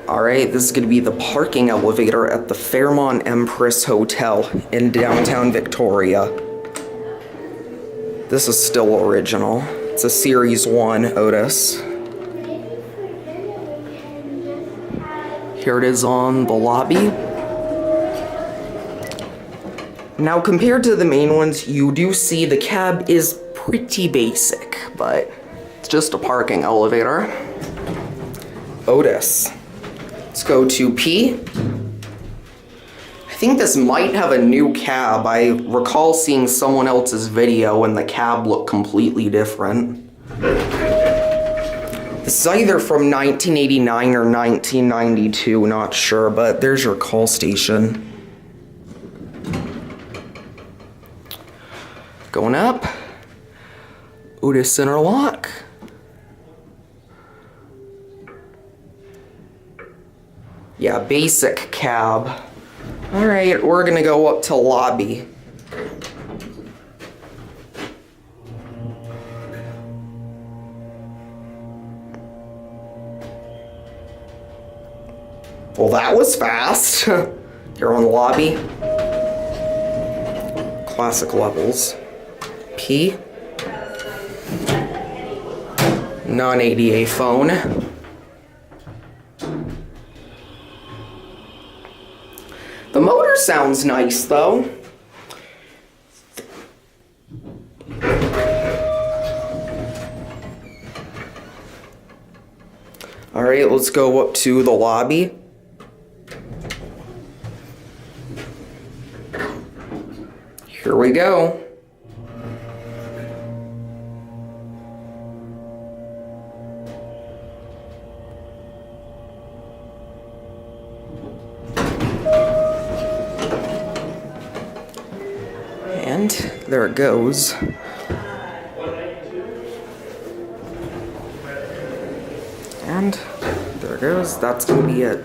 Alright, this is going to be the parking elevator at the Fairmont Empress Hotel in downtown Victoria. This is still original. It's a Series 1 Otis. Here it is on the lobby. Now, compared to the main ones, you do see the cab is pretty basic, but it's just a parking elevator. Otis. Let's go to P. I think this might have a new cab. I recall seeing someone else's video and the cab looked completely different. This is either from 1989 or 1992, not sure, but there's your call station. Going up. Otis interlock. Yeah, basic cab. Alright, we're gonna go up to lobby. Well, that was fast. Here on the lobby. Classic levels. P. Non-ADA phone. The motor sounds nice, though. Alright, let's go up to the lobby. Here we go. And there it goes. And there it goes. That's gonna be it.